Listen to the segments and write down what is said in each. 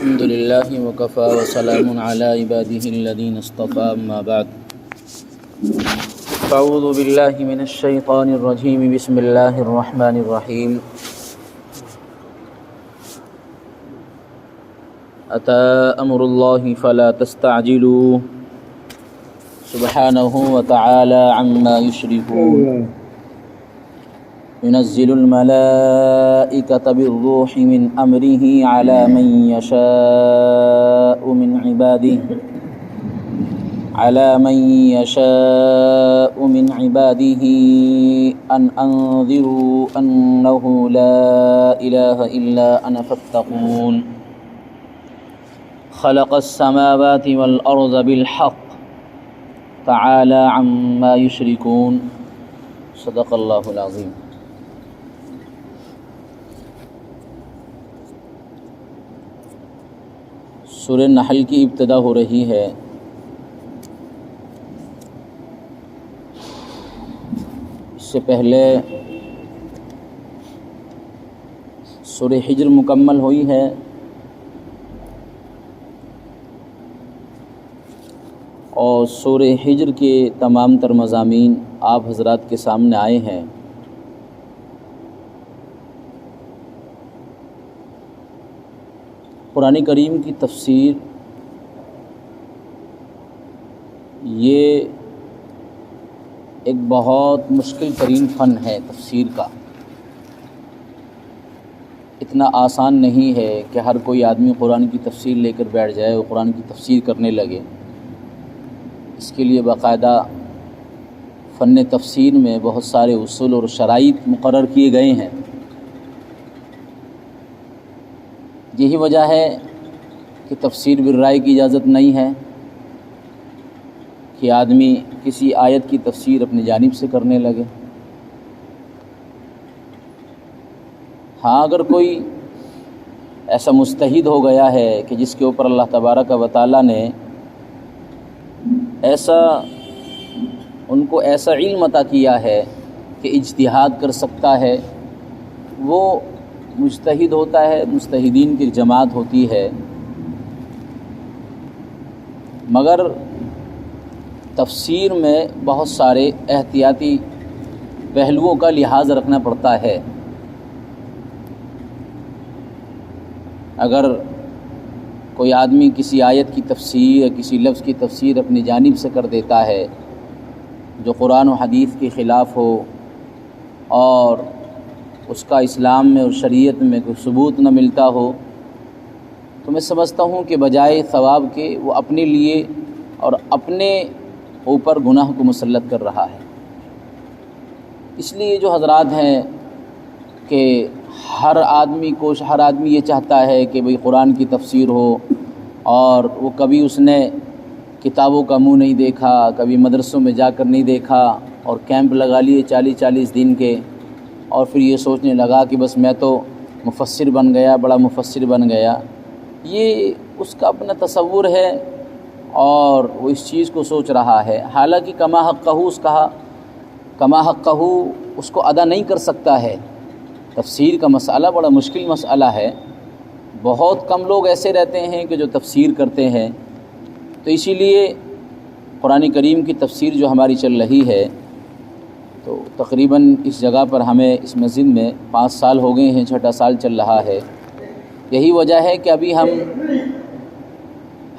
الحمد لله وكفى وسلام على عباده الذين اصطفى أما بعد أعوذ بالله من الشيطان الرجيم بسم الله الرحمن الرحيم أتى أمر الله فلا تستعجلوه سبحانه وتعالى عما يشركون ينزل الملائكة بالروح من أمره على من يشاء من عباده أن أنذروا أنه لا إله إلا أنا فاتقون خلق السماوات والأرض بالحق تعالى عما يشركون صدق الله العظيم۔ سورہ نحل کی ابتدا ہو رہی ہے۔ اس سے پہلے سورہ حجر مکمل ہوئی ہے، اور سورہ حجر کے تمام تر مضامین آپ حضرات کے سامنے آئے ہیں۔ قرآن کریم کی تفسیر یہ ایک بہت مشکل ترین فن ہے تفسیر کا۔ اتنا آسان نہیں ہے کہ ہر کوئی آدمی قرآن کی تفسیر لے کر بیٹھ جائے اور قرآن کی تفسیر کرنے لگے۔ اس کے لیے باقاعدہ فن تفسیر میں بہت سارے اصول اور شرائط مقرر کیے گئے ہیں۔ یہی وجہ ہے کہ تفسیر بالرائے کی اجازت نہیں ہے کہ آدمی کسی آیت کی تفسیر اپنی جانب سے کرنے لگے۔ ہاں، اگر کوئی ایسا مجتہد ہو گیا ہے کہ جس کے اوپر اللہ تبارک و تعالیٰ نے ان کو ایسا علم عطا کیا ہے کہ اجتہاد کر سکتا ہے، وہ مجتہد ہوتا ہے، مجتہدین کی جماعت ہوتی ہے۔ مگر تفسیر میں بہت سارے احتیاطی پہلوؤں کا لحاظ رکھنا پڑتا ہے۔ اگر کوئی آدمی کسی آیت کی تفسیر یا کسی لفظ کی تفسیر اپنی جانب سے کر دیتا ہے جو قرآن و حدیث کے خلاف ہو اور اس کا اسلام میں اور شریعت میں کوئی ثبوت نہ ملتا ہو، تو میں سمجھتا ہوں کہ بجائے ثواب کے وہ اپنے لیے اور اپنے اوپر گناہ کو مسلط کر رہا ہے۔ اس لیے جو حضرات ہیں کہ ہر آدمی یہ چاہتا ہے کہ بھئی قرآن کی تفسیر ہو، اور وہ کبھی اس نے کتابوں کا منہ نہیں دیکھا، کبھی مدرسوں میں جا کر نہیں دیکھا، اور کیمپ لگا لیے 40 دن کے، اور پھر یہ سوچنے لگا کہ بس میں تو مفسر بن گیا، بڑا مفسر بن گیا۔ یہ اس کا اپنا تصور ہے اور وہ اس چیز کو سوچ رہا ہے، حالانکہ کما حقہ اس کو ادا نہیں کر سکتا ہے۔ تفسیر کا مسئلہ بڑا مشکل مسئلہ ہے، بہت کم لوگ ایسے رہتے ہیں کہ جو تفسیر کرتے ہیں۔ تو اسی لیے قرآن کریم کی تفسیر جو ہماری چل رہی ہے، تو تقریباً اس جگہ پر ہمیں اس مسجد میں 5 سال ہو گئے ہیں، 6واں سال چل رہا ہے۔ یہی وجہ ہے کہ ابھی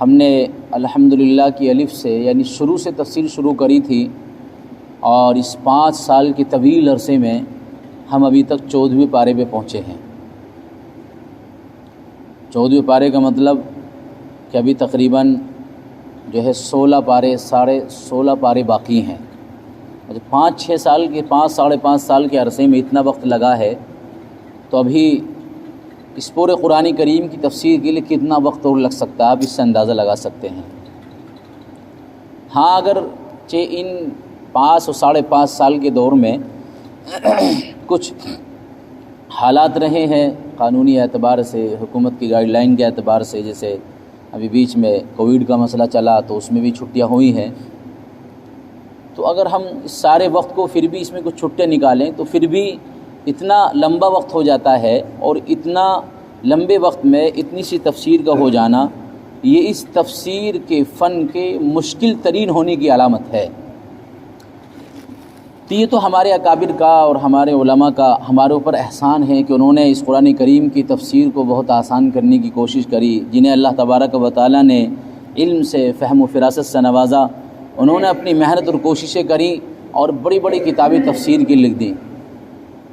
ہم نے الحمدللہ کی الف سے یعنی شروع سے تفسیر شروع کری تھی، اور اس 5 سال کے طویل عرصے میں ہم ابھی تک 14ویں پارے پہ پہنچے ہیں۔ 14ویں پارے کا مطلب کہ ابھی تقریباً جو ہے 16 پارے 16.5 پارے باقی ہیں۔ 5-6 سال کے 5-5.5 سال کے عرصے میں اتنا وقت لگا ہے، تو ابھی اس پورے قرآن کریم کی تفسیر کے لیے کتنا وقت اور لگ سکتا ہے، آپ اس سے اندازہ لگا سکتے ہیں۔ ہاں، اگر ان 5 اور 5.5 سال کے دور میں کچھ حالات رہے ہیں قانونی اعتبار سے، حکومت کی گائیڈ لائن کے اعتبار سے، جیسے ابھی بیچ میں کووڈ کا مسئلہ چلا تو اس میں بھی چھٹیاں ہوئی ہیں، تو اگر ہم اس سارے وقت کو پھر بھی اس میں کچھ چھٹے نکالیں تو پھر بھی اتنا لمبا وقت ہو جاتا ہے اور اتنا لمبے وقت میں اتنی سی تفسیر کا ہو جانا یہ اس تفسیر کے فن کے مشکل ترین ہونے کی علامت ہے۔ تو یہ تو ہمارے اکابر کا اور ہمارے علماء کا ہمارے اوپر احسان ہے کہ انہوں نے اس قرآن کریم کی تفسیر کو بہت آسان کرنے کی کوشش کری، جنہیں اللہ تبارک و تعالیٰ نے علم سے، فہم و فراست سے نوازا۔ انہوں نے اپنی محنت اور کوششیں کریں اور بڑی بڑی کتابیں تفسیر کی لکھ دیں۔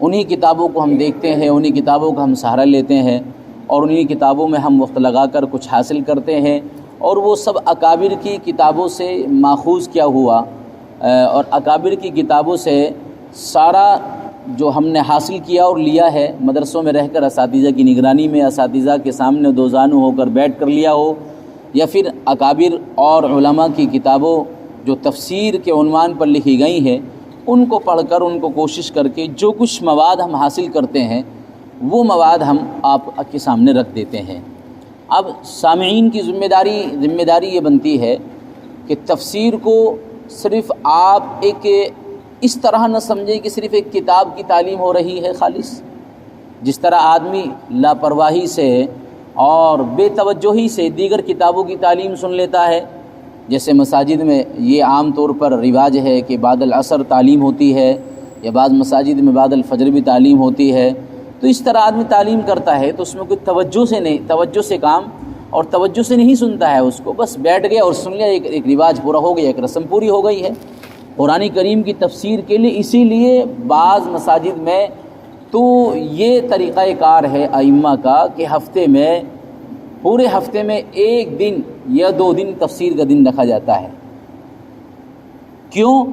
انہی کتابوں کو ہم دیکھتے ہیں، انہی کتابوں کا ہم سہارا لیتے ہیں اور انہی کتابوں میں ہم وقت لگا کر کچھ حاصل کرتے ہیں، اور وہ سب اکابر کی کتابوں سے ماخوذ کیا ہوا، اور اکابر کی کتابوں سے سارا جو ہم نے حاصل کیا اور لیا ہے، مدرسوں میں رہ کر اساتذہ کی نگرانی میں اساتذہ کے سامنے دو زانو ہو کر بیٹھ کر لیا ہو، یا پھر اکابر اور علماء کی کتابوں جو تفسیر کے عنوان پر لکھی گئی ہیں ان کو پڑھ کر، ان کو کوشش کر کے جو کچھ مواد ہم حاصل کرتے ہیں وہ مواد ہم آپ کے سامنے رکھ دیتے ہیں۔ اب سامعین کی ذمہ داری یہ بنتی ہے کہ تفسیر کو صرف آپ ایک اس طرح نہ سمجھیں کہ صرف ایک کتاب کی تعلیم ہو رہی ہے خالص، جس طرح آدمی لاپرواہی سے اور بے توجہی سے دیگر کتابوں کی تعلیم سن لیتا ہے۔ جیسے مساجد میں یہ عام طور پر رواج ہے کہ بعد العصر تعلیم ہوتی ہے، یا بعض مساجد میں بعد الفجر بھی تعلیم ہوتی ہے، تو اس طرح آدمی تعلیم کرتا ہے تو اس میں کوئی توجہ سے کام اور توجہ سے نہیں سنتا ہے، اس کو بس بیٹھ گیا اور سن لیا، ایک رواج پورا ہو گیا، ایک رسم پوری ہو گئی ہے۔ قرآن کریم کی تفسیر کے لیے اسی لیے بعض مساجد میں تو یہ طریقہ کار ہے ائمہ کا کہ پورے ہفتے میں ایک دن یا 2 دن تفسیر کا دن رکھا جاتا ہے۔ کیوں؟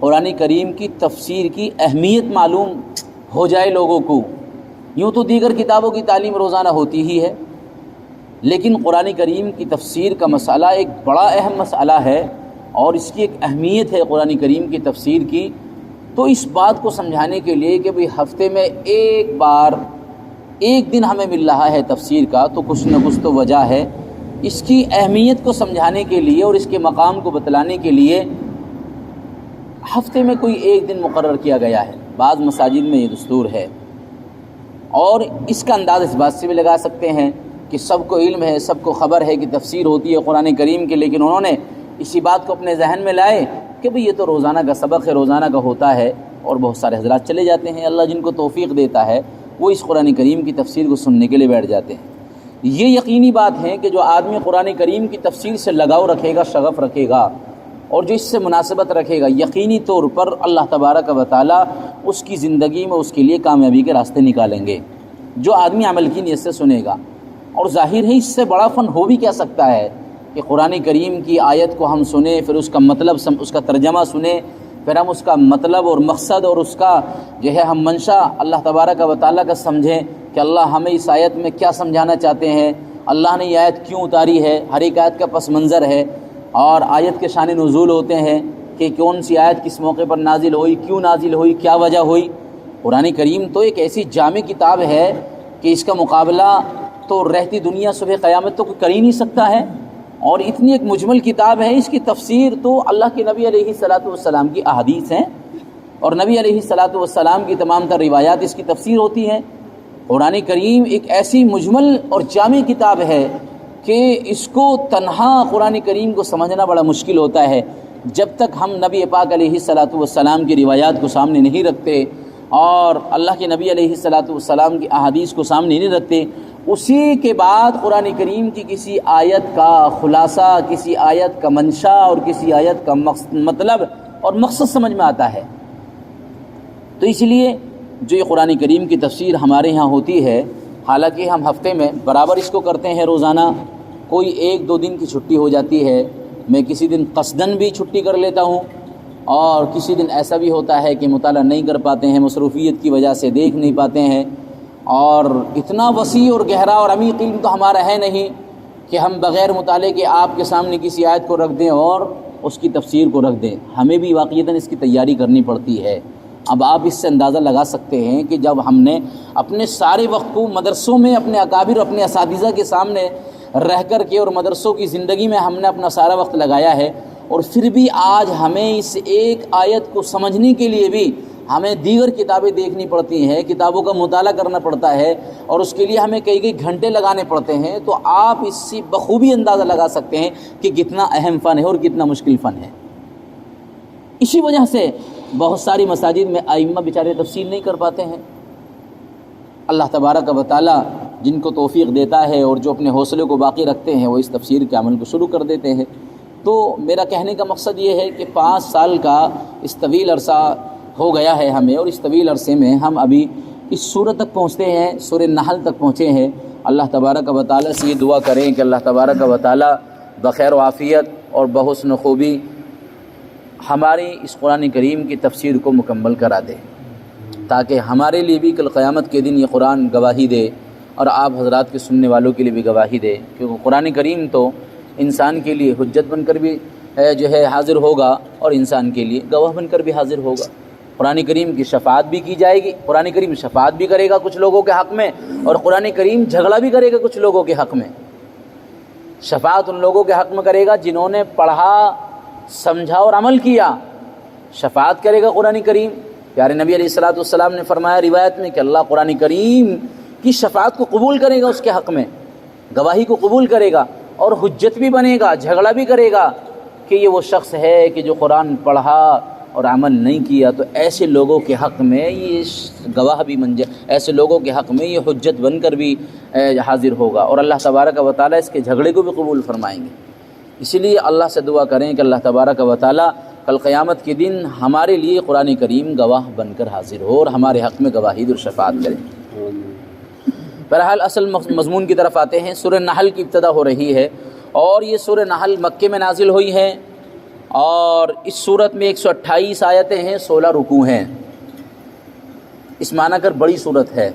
قرآن کریم کی تفسیر کی اہمیت معلوم ہو جائے لوگوں کو۔ یوں تو دیگر کتابوں کی تعلیم روزانہ ہوتی ہی ہے، لیکن قرآن کریم کی تفسیر کا مسئلہ ایک بڑا اہم مسئلہ ہے اور اس کی ایک اہمیت ہے قرآن کریم کی تفسیر کی۔ تو اس بات کو سمجھانے کے لیے کہ بھئی ہفتے میں ایک دن ہمیں مل رہا ہے تفسیر کا، تو کچھ نہ کچھ تو وجہ ہے۔ اس کی اہمیت کو سمجھانے کے لیے اور اس کے مقام کو بتلانے کے لیے ہفتے میں کوئی ایک دن مقرر کیا گیا ہے۔ بعض مساجد میں یہ دستور ہے، اور اس کا انداز اس بات سے بھی لگا سکتے ہیں کہ سب کو علم ہے، سب کو خبر ہے کہ تفسیر ہوتی ہے قرآن کریم کی، لیکن انہوں نے اسی بات کو اپنے ذہن میں لائے کہ بھئی یہ تو روزانہ کا سبق ہے، روزانہ کا ہوتا ہے، اور بہت سارے حضرات چلے جاتے ہیں، اللہ جن کو توفیق دیتا ہے وہ اس قرآن کریم کی تفسیر کو سننے کے لیے بیٹھ جاتے ہیں۔ یہ یقینی بات ہے کہ جو آدمی قرآن کریم کی تفسیر سے لگاؤ رکھے گا، شغف رکھے گا، اور جو اس سے مناسبت رکھے گا، یقینی طور پر اللہ تبارک و تعالیٰ اس کی زندگی میں اس کے لیے کامیابی کے راستے نکالیں گے۔ جو آدمی عمل کی نیت سے سنے گا، اور ظاہر ہے اس سے بڑا فن ہو بھی کیا سکتا ہے کہ قرآن کریم کی آیت کو ہم سنیں، پھر اس کا مطلب اس کا ترجمہ سنیں، پھر ہم اس کا مطلب اور مقصد اور اس کا جو ہے ہم منشا اللہ تبارک و تعالیٰ کا سمجھیں کہ اللہ ہمیں اس آیت میں کیا سمجھانا چاہتے ہیں، اللہ نے یہ آیت کیوں اتاری ہے، ہر ایک آیت کا پس منظر ہے، اور آیت کے شان نزول ہوتے ہیں کہ کون سی آیت کس موقع پر نازل ہوئی، کیوں نازل ہوئی، کیا وجہ ہوئی۔ قرآن کریم تو ایک ایسی جامع کتاب ہے کہ اس کا مقابلہ تو رہتی دنیا صبح قیامت تو کوئی کر ہی نہیں سکتا ہے، اور اتنی ایک مجمل کتاب ہے، اس کی تفسیر تو اللہ کے نبی علیہ الصلاۃ والسلام کی احادیث ہیں، اور نبی علیہ الصلاۃ والسلام کی تمام تر روایات اس کی تفسیر ہوتی ہیں۔ قرآن کریم ایک ایسی مجمل اور جامع کتاب ہے کہ اس کو تنہا قرآن کریم کو سمجھنا بڑا مشکل ہوتا ہے جب تک ہم نبی پاک علیہ الصلاۃ والسلام کی روایات کو سامنے نہیں رکھتے اور اللہ کے نبی علیہ الصلاۃ والسلام کی احادیث کو سامنے نہیں رکھتے۔ اسی کے بعد قرآن کریم کی کسی آیت کا خلاصہ، کسی آیت کا منشا اور کسی آیت کا مطلب اور مقصد سمجھ میں آتا ہے۔ تو اس لیے جو یہ قرآن کریم کی تفسیر ہمارے ہاں ہوتی ہے، حالانکہ ہم ہفتے میں برابر اس کو کرتے ہیں روزانہ، کوئی 1-2 دن کی چھٹی ہو جاتی ہے، میں کسی دن قصداً بھی چھٹی کر لیتا ہوں، اور کسی دن ایسا بھی ہوتا ہے کہ مطالعہ نہیں کر پاتے ہیں، مصروفیت کی وجہ سے دیکھ نہیں پاتے ہیں، اور اتنا وسیع اور گہرا اور عمیق علم تو ہمارا ہے نہیں کہ ہم بغیر مطالعے کے آپ کے سامنے کسی آیت کو رکھ دیں اور اس کی تفسیر کو رکھ دیں، ہمیں بھی واقعتاً اس کی تیاری کرنی پڑتی ہے۔ اب آپ اس سے اندازہ لگا سکتے ہیں کہ جب ہم نے اپنے سارے وقت کو مدرسوں میں اپنے اکابر، اپنے اساتذہ کے سامنے رہ کر کے اور مدرسوں کی زندگی میں ہم نے اپنا سارا وقت لگایا ہے، اور پھر بھی آج ہمیں اس ایک آیت کو سمجھنے کے لیے بھی ہمیں دیگر کتابیں دیکھنی پڑتی ہیں، کتابوں کا مطالعہ کرنا پڑتا ہے، اور اس کے لیے ہمیں کئی گھنٹے لگانے پڑتے ہیں، تو آپ اس سے بخوبی اندازہ لگا سکتے ہیں کہ کتنا اہم فن ہے اور کتنا مشکل فن ہے۔ اسی وجہ سے بہت ساری مساجد میں ائمہ بیچارے تفسیر نہیں کر پاتے ہیں۔ اللہ تبارک و تعالیٰ جن کو توفیق دیتا ہے اور جو اپنے حوصلے کو باقی رکھتے ہیں وہ اس تفسیر کے عمل کو شروع کر دیتے ہیں۔ تو میرا کہنے کا مقصد یہ ہے کہ 5 سال کا اس طویل عرصہ ہو گیا ہے ہمیں، اور اس طویل عرصے میں ہم ابھی اس سورت تک پہنچتے ہیں، سورہ نحل تک پہنچے ہیں۔ اللہ تبارک و تعالیٰ سے یہ دعا کریں کہ اللہ تبارک و تعالیٰ بخیر و عافیت اور بحسن خوبی ہماری اس قرآن کریم کی تفسیر کو مکمل کرا دے، تاکہ ہمارے لیے بھی کل قیامت کے دن یہ قرآن گواہی دے، اور آپ حضرات کے سننے والوں کے لیے بھی گواہی دے، کیونکہ قرآن کریم تو انسان کے لیے حجت بن کر بھی جو ہے حاضر ہوگا، اور انسان کے لیے گواہ بن کر بھی حاضر ہوگا۔ قرآن کریم کی شفاعت بھی کی جائے گی، قرآن کریم شفاعت بھی کرے گا کچھ لوگوں کے حق میں، اور قرآن کریم جھگڑا بھی کرے گا کچھ لوگوں کے حق میں۔ شفاعت ان لوگوں کے حق میں کرے گا جنہوں نے پڑھا، سمجھا اور عمل کیا، شفاعت کرے گا قرآن کریم۔ پیارے نبی علیہ الصلوۃ والسلام نے فرمایا روایت میں کہ اللہ قرآن کریم کی شفاعت کو قبول کرے گا، اس کے حق میں گواہی کو قبول کرے گا، اور حجت بھی بنے گا، جھگڑا بھی کرے گا کہ یہ وہ شخص ہے کہ جو قرآن پڑھا اور عمل نہیں کیا، تو ایسے لوگوں کے حق میں یہ گواہ بھی بن جائے، ایسے لوگوں کے حق میں یہ حجت بن کر بھی حاضر ہوگا، اور اللہ تبارک و تعالیٰ اس کے جھگڑے کو بھی قبول فرمائیں گے۔ اسی لیے اللہ سے دعا کریں کہ اللہ تبارک و تعالیٰ کل قیامت کے دن ہمارے لیے قرآن کریم گواہ بن کر حاضر ہو اور ہمارے حق میں گواہی اور شفاعت کرے۔ بہرحال اصل مضمون کی طرف آتے ہیں۔ سورہ نحل کی ابتدا ہو رہی ہے، اور یہ سورہ نحل مکے میں نازل ہوئی ہے، اور اس سورت میں 128 آیتیں ہیں، 16 رکوع ہیں۔ اس معنی کر بڑی سورت ہے،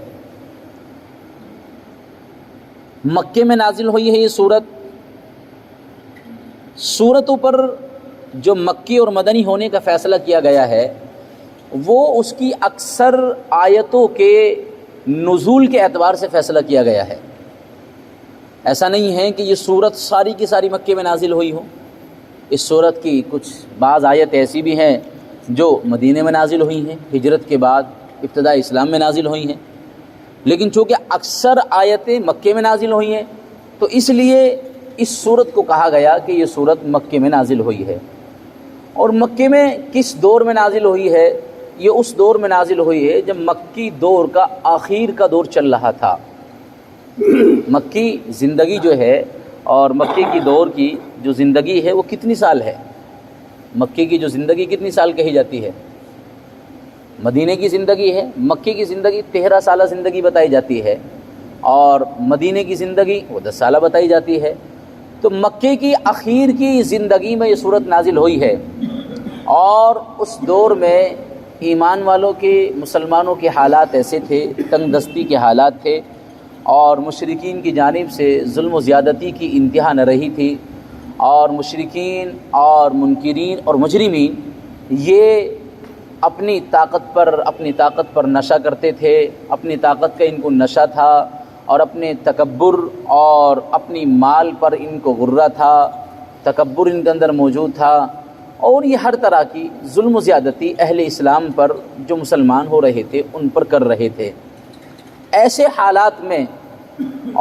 مکے میں نازل ہوئی ہے یہ سورت۔ سورتوں پر جو مکی اور مدنی ہونے کا فیصلہ کیا گیا ہے وہ اس کی اکثر آیتوں کے نزول کے اعتبار سے فیصلہ کیا گیا ہے۔ ایسا نہیں ہے کہ یہ سورت ساری کی ساری مکے میں نازل ہوئی ہو۔ اس سورت کی کچھ بعض آیت ایسی بھی ہیں جو مدینے میں نازل ہوئی ہیں، ہجرت کے بعد ابتدا اسلام میں نازل ہوئی ہیں، لیکن چونکہ اکثر آیتیں مکے میں نازل ہوئی ہیں تو اس لیے اس سورت کو کہا گیا کہ یہ سورت مکے میں نازل ہوئی ہے۔ اور مکے میں کس دور میں نازل ہوئی ہے؟ یہ اس دور میں نازل ہوئی ہے جب مکی دور کا آخر کا دور چل رہا تھا۔ مکی زندگی جو ہے اور مکے کی دور کی جو زندگی ہے وہ کتنی سال ہے؟ مکے کی جو زندگی کتنی سال کہی جاتی ہے؟ مدینے کی زندگی ہے، مکے کی زندگی 13 سالہ زندگی بتائی جاتی ہے، اور مدینے کی زندگی وہ 10 سالہ بتائی جاتی ہے۔ تو مکے کی اخیر کی زندگی میں یہ صورت نازل ہوئی ہے، اور اس دور میں ایمان والوں کے، مسلمانوں کے حالات ایسے تھے، تنگ دستی کے حالات تھے، اور مشرکین کی جانب سے ظلم و زیادتی کی انتہا نہ رہی تھی، اور مشرکین اور منکرین اور مجرمین یہ اپنی طاقت پر نشہ کرتے تھے، اپنی طاقت کا ان کو نشہ تھا، اور اپنے تکبر اور اپنی مال پر ان کو غرہ تھا، تکبر ان کے اندر موجود تھا، اور یہ ہر طرح کی ظلم و زیادتی اہل اسلام پر جو مسلمان ہو رہے تھے ان پر کر رہے تھے۔ ایسے حالات میں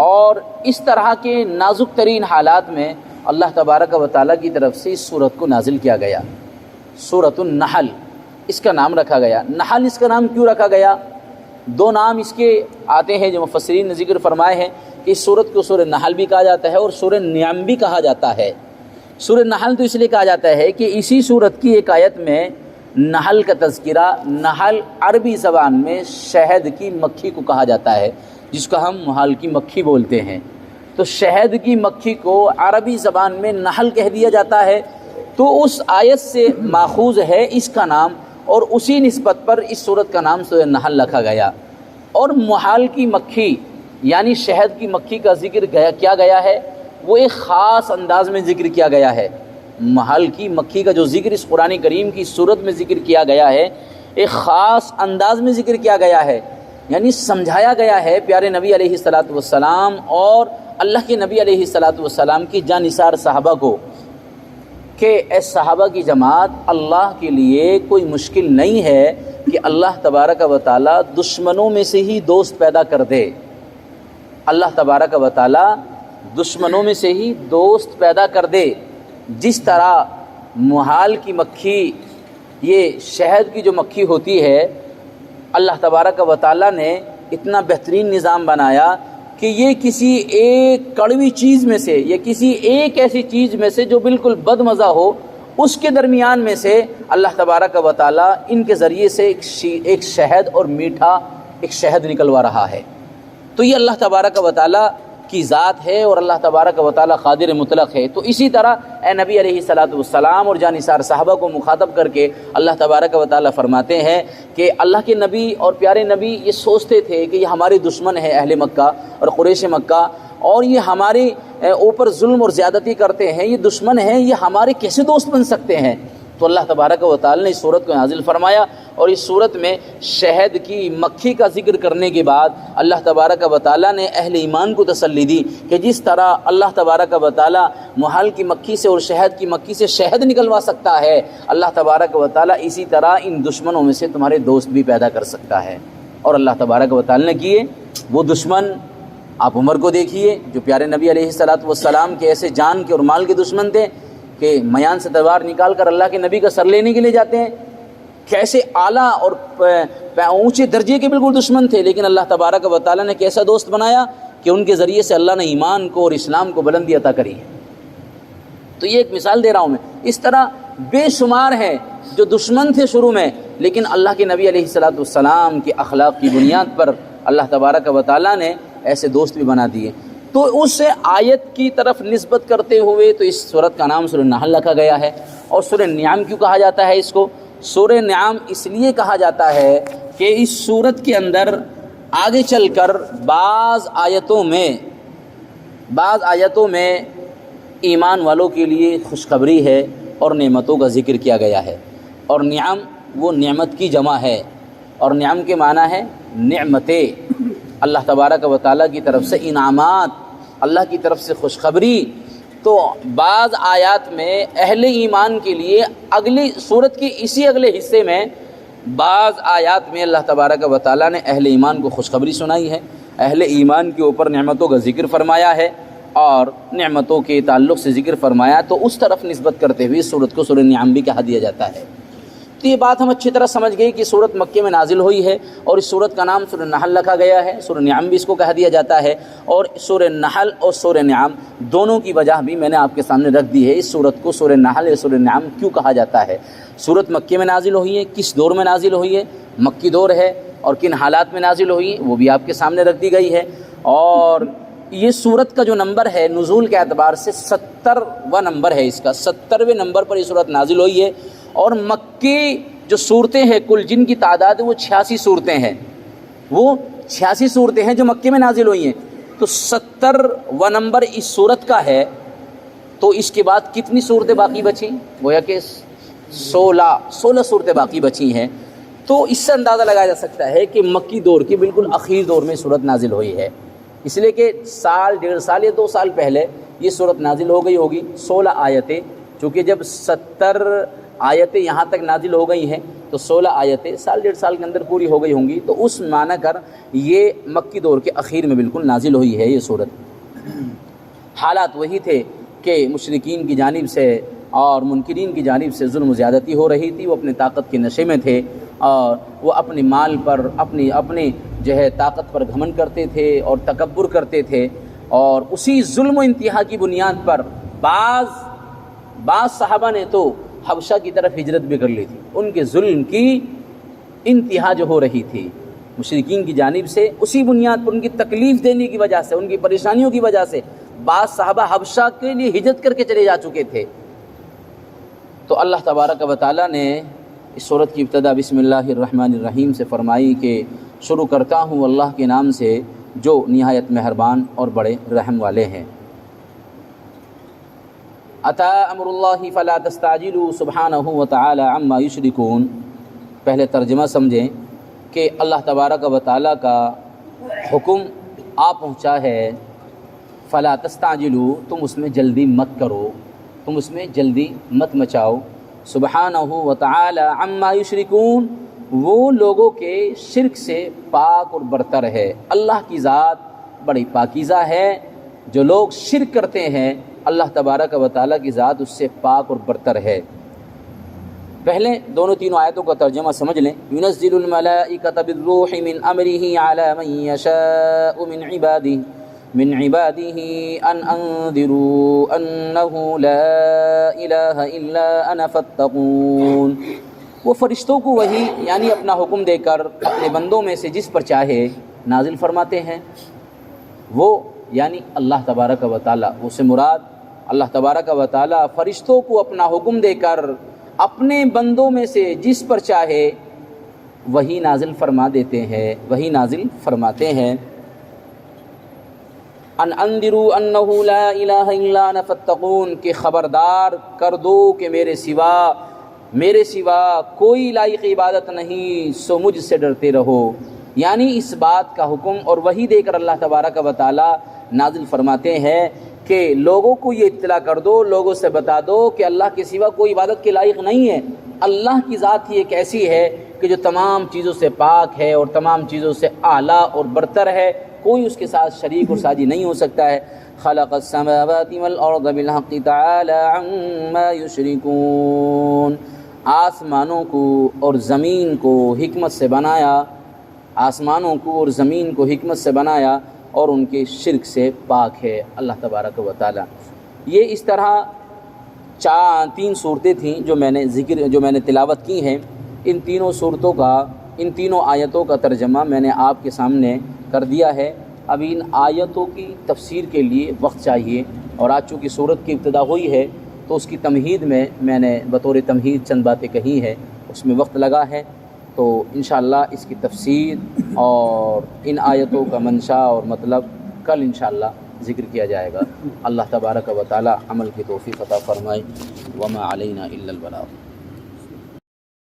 اور اس طرح کے نازک ترین حالات میں اللہ تبارک و تعالیٰ کی طرف سے اس سورت کو نازل کیا گیا۔ سورۃ النحل اس کا نام رکھا گیا۔ نحل اس کا نام کیوں رکھا گیا؟ 2 نام اس کے آتے ہیں جو مفسرین نے ذکر فرمائے ہیں کہ اس سورت کو سورہ نحل بھی کہا جاتا ہے اور سورہ نعم بھی کہا جاتا ہے۔ سورہ نحل تو اس لیے کہا جاتا ہے کہ اسی سورت کی ایک آیت میں نحل کا تذکرہ، نحل عربی زبان میں شہد کی مکھی کو کہا جاتا ہے، جس کو ہم محال کی مکھی بولتے ہیں۔ تو شہد کی مکھی کو عربی زبان میں نحل کہہ دیا جاتا ہے، تو اس آیت سے ماخوذ ہے اس کا نام، اور اسی نسبت پر اس سورت کا نام سورہ نحل رکھا گیا۔ اور محال کی مکھی یعنی شہد کی مکھی کا ذکر کیا گیا ہے وہ ایک خاص انداز میں ذکر کیا گیا ہے۔ محال کی مکھی کا جو ذکر اس قرآن کریم کی سورت میں ذکر کیا گیا ہے ایک خاص انداز میں ذکر کیا گیا ہے، یعنی سمجھایا گیا ہے پیارے نبی علیہ الصلوۃ والسلام اور اللہ کے نبی علیہ الصلوۃ والسلام کی جانثار صحابہ کو کہ اے صحابہ کی جماعت، اللہ کے لیے کوئی مشکل نہیں ہے کہ اللہ تبارک و تعالیٰ دشمنوں میں سے ہی دوست پیدا کر دے۔ اللہ تبارک و تعالیٰ دشمنوں میں سے ہی دوست پیدا کر دے۔ جس طرح محال کی مکھی، یہ شہد کی جو مکھی ہوتی ہے، اللہ تبارک و تعالیٰ نے اتنا بہترین نظام بنایا کہ یہ کسی ایک کڑوی چیز میں سے یا کسی ایک ایسی چیز میں سے جو بالکل بد مزہ ہو، اس کے درمیان میں سے اللہ تبارک و تعالیٰ ان کے ذریعے سے ایک شہد اور میٹھا ایک شہد نکلوا رہا ہے۔ تو یہ اللہ تبارک و تعالیٰ کی ذات ہے اور اللہ تبارک و تعالیٰ قادر مطلق ہے۔ تو اسی طرح اے نبی علیہ الصلاۃ والسلام اور جانثار صحابہ کو مخاطب کر کے اللہ تبارک و تعالیٰ فرماتے ہیں کہ اللہ کے نبی اور پیارے نبی یہ سوچتے تھے کہ یہ ہمارے دشمن ہیں اہل مکہ اور قریش مکہ، اور یہ ہمارے اوپر ظلم اور زیادتی کرتے ہیں، یہ دشمن ہیں، یہ ہمارے کیسے دوست بن سکتے ہیں؟ تو اللہ تبارک و تعالیٰ نے اس صورت کو نازل فرمایا، اور اس صورت میں شہد کی مکھی کا ذکر کرنے کے بعد اللہ تبارک و تعالیٰ نے اہل ایمان کو تسلی دی کہ جس طرح اللہ تبارک و تعالیٰ محال کی مکھی سے اور شہد کی مکھی سے شہد نکلوا سکتا ہے، اللہ تبارک و تعالیٰ اسی طرح ان دشمنوں میں سے تمہارے دوست بھی پیدا کر سکتا ہے۔ اور اللہ تبارک و تعالیٰ نے کیے وہ دشمن، آپ عمر کو دیکھیے جو پیارے نبی علیہ الصلاۃ والسلام کے ایسے جان کے اور مال کے دشمن تھے کہ میان سے تلوار نکال کر اللہ کے نبی کا سر لینے کے لیے جاتے ہیں، کیسے اعلیٰ اور اونچے درجے کے بالکل دشمن تھے، لیکن اللہ تبارک و تعالیٰ نے کیسا دوست بنایا کہ ان کے ذریعے سے اللہ نے ایمان کو اور اسلام کو بلندی عطا کری ہے۔ تو یہ ایک مثال دے رہا ہوں میں، اس طرح بے شمار ہیں جو دشمن تھے شروع میں، لیکن اللہ کے نبی علیہ الصلاۃ والسلام کے اخلاق کی بنیاد پر اللہ تبارک و تعالیٰ نے ایسے دوست بھی بنا دیے۔ تو اس آیت کی طرف نسبت کرتے ہوئے تو اس سورت کا نام سورہ نحل رکھا گیا ہے۔ اور سورہ نعم کیوں کہا جاتا ہے اس کو؟ سورہ نعم اس لیے کہا جاتا ہے کہ اس سورت کے اندر آگے چل کر بعض آیتوں میں ایمان والوں کے لیے خوشخبری ہے اور نعمتوں کا ذکر کیا گیا ہے۔ اور نعم وہ نعمت کی جمع ہے، اور نعم کے معنی ہے نعمتیں، اللہ تبارک و تعالیٰ کی طرف سے انعامات، اللہ کی طرف سے خوشخبری۔ تو بعض آیات میں اہل ایمان کے لیے اگلی سورت کے اسی اگلے حصے میں بعض آیات میں اللہ تبارک و تعالیٰ نے اہل ایمان کو خوشخبری سنائی ہے، اہل ایمان کے اوپر نعمتوں کا ذکر فرمایا ہے اور نعمتوں کے تعلق سے ذکر فرمایا، تو اس طرف نسبت کرتے ہوئے اس سورت کو سورہ نعم بھی کہا دیا جاتا ہے۔ تو یہ بات ہم اچھی طرح سمجھ گئی کہ سورت مکے میں نازل ہوئی ہے، اور اس سورت کا نام سورہ نحل رکھا گیا ہے، سورہ نعم بھی اس کو کہہ دیا جاتا ہے۔ اور سورہ نحل اور سورہ نعم دونوں کی وجہ بھی میں نے آپ کے سامنے رکھ دی ہے۔ اس سورت کو سورہ نحل یا سورہ نعم کیوں کہا جاتا ہے؟ سورت مکے میں نازل ہوئی ہے، کس دور میں نازل ہوئی ہے، مکی دور ہے، اور کن حالات میں نازل ہوئی ہے وہ بھی آپ کے سامنے رکھ دی گئی ہے۔ اور یہ سورت کا جو نمبر ہے نزول کے اعتبار سے 70واں نمبر ہے، اس کا 70ویں نمبر پر یہ سورت نازل ہوئی ہے۔ اور مکی جو صورتیں ہیں کل جن کی تعداد ہے وہ 86 صورتیں ہیں، وہ 86 صورتیں ہیں جو مکے میں نازل ہوئی ہیں۔ تو 70واں نمبر اس صورت کا ہے، تو اس کے بعد کتنی صورتیں باقی بچیں؟ گویا کہ 16 صورتیں باقی بچی ہیں۔ تو اس سے اندازہ لگایا جا سکتا ہے کہ مکی دور کی بالکل اخیر دور میں صورت نازل ہوئی ہے، اس لیے کہ سال 1.5 سال یا 2 سال پہلے یہ صورت نازل ہو گئی ہوگی۔ 16 آیتیں، چونکہ جب 70 آیتیں یہاں تک نازل ہو گئی ہیں تو 16 آیتیں سال 1.5 سال کے اندر پوری ہو گئی ہوں گی، تو اس معنی کر یہ مکی دور کے اخیر میں بالکل نازل ہوئی ہے یہ صورت۔ حالات وہی تھے کہ مشرکین کی جانب سے اور منکرین کی جانب سے ظلم و زیادتی ہو رہی تھی، وہ اپنی طاقت کے نشے میں تھے، اور وہ اپنے مال پر اپنی جو ہے طاقت پر گھمنڈ کرتے تھے اور تکبر کرتے تھے، اور اسی ظلم و انتہا کی بنیاد پر بعض صحابہ نے تو حبشہ کی طرف ہجرت بھی کر لی تھی۔ ان کے ظلم کی انتہا جو ہو رہی تھی مشرکین کی جانب سے، اسی بنیاد پر ان کی تکلیف دینے کی وجہ سے، ان کی پریشانیوں کی وجہ سے بعض صحابہ حبشہ کے لیے ہجرت کر کے چلے جا چکے تھے۔ تو اللہ تبارک و تعالیٰ نے اس سورت کی ابتدا بسم اللہ الرحمن الرحیم سے فرمائی کہ شروع کرتا ہوں اللہ کے نام سے جو نہایت مہربان اور بڑے رحم والے ہیں۔ اتی امر اللہ فلا تستعجلوا سبحانہ وتعالی عما یشرکون۔ پہلے ترجمہ سمجھیں کہ اللہ تبارک و تعالیٰ کا حکم آ پہنچا ہے، فلا تستعجلوا، تم اس میں جلدی مت کرو، تم اس میں جلدی مت مچاؤ۔ سبحانہ و تعالی عما یشرکون، وہ لوگوں کے شرک سے پاک اور برتر ہے۔ اللہ کی ذات بڑی پاکیزہ ہے، جو لوگ شرک کرتے ہیں اللہ تبارک و تعالیٰ کی ذات اس سے پاک اور برتر ہے۔ پہلے دونوں تینوں آیتوں کا ترجمہ سمجھ لیں۔ ينزل الملائکۃ بالروح من امرہ علی من یشاء من عباده ان انذروا انہ لا الہ الا انا فاتقون۔ وہ فرشتوں کو وحی یعنی اپنا حکم دے کر اپنے بندوں میں سے جس پر چاہے نازل فرماتے ہیں۔ وہ یعنی اللہ تبارک و تعالیٰ، وہ سے مراد اللہ تبارک و تعالیٰ فرشتوں کو اپنا حکم دے کر اپنے بندوں میں سے جس پر چاہے وہی نازل فرما دیتے ہیں، وہی نازل فرماتے ہیں۔ ان انذروا انہ لا الہ الا انا فاتقون، کہ خبردار کر دو کہ میرے سوا کوئی لائق عبادت نہیں، سو مجھ سے ڈرتے رہو۔ یعنی اس بات کا حکم اور وحی دے کر اللہ تبارک و تعالی نازل فرماتے ہیں کہ لوگوں کو یہ اطلاع کر دو، لوگوں سے بتا دو کہ اللہ کے سوا کوئی عبادت کے لائق نہیں ہے۔ اللہ کی ذات ہی ایک ایسی ہے کہ جو تمام چیزوں سے پاک ہے اور تمام چیزوں سے اعلیٰ اور برتر ہے، کوئی اس کے ساتھ شریک اور ساجی نہیں ہو سکتا ہے۔ خلق السماوات والارض بالحق تعالی عما یشرکون، آسمانوں کو اور زمین کو حکمت سے بنایا، آسمانوں کو اور زمین کو حکمت سے بنایا اور ان کے شرک سے پاک ہے اللہ تبارک و تعالی۔ یہ اس طرح تین صورتیں تھیں جو میں نے تلاوت کی ہیں۔ ان تینوں صورتوں کا، ان تینوں آیتوں کا ترجمہ میں نے آپ کے سامنے کر دیا ہے۔ اب ان آیتوں کی تفسیر کے لیے وقت چاہیے، اور آج چونکہ صورت کی ابتدا ہوئی ہے تو اس کی تمہید میں نے بطور تمہید چند باتیں کہی ہیں، اس میں وقت لگا ہے، تو انشاءاللہ اس کی تفسیر اور ان آیتوں کا منشا اور مطلب کل انشاءاللہ ذکر کیا جائے گا۔ اللہ تبارک و تعالی عمل کی توفیق عطا فرمائے۔ وما علینا الا البلاغ۔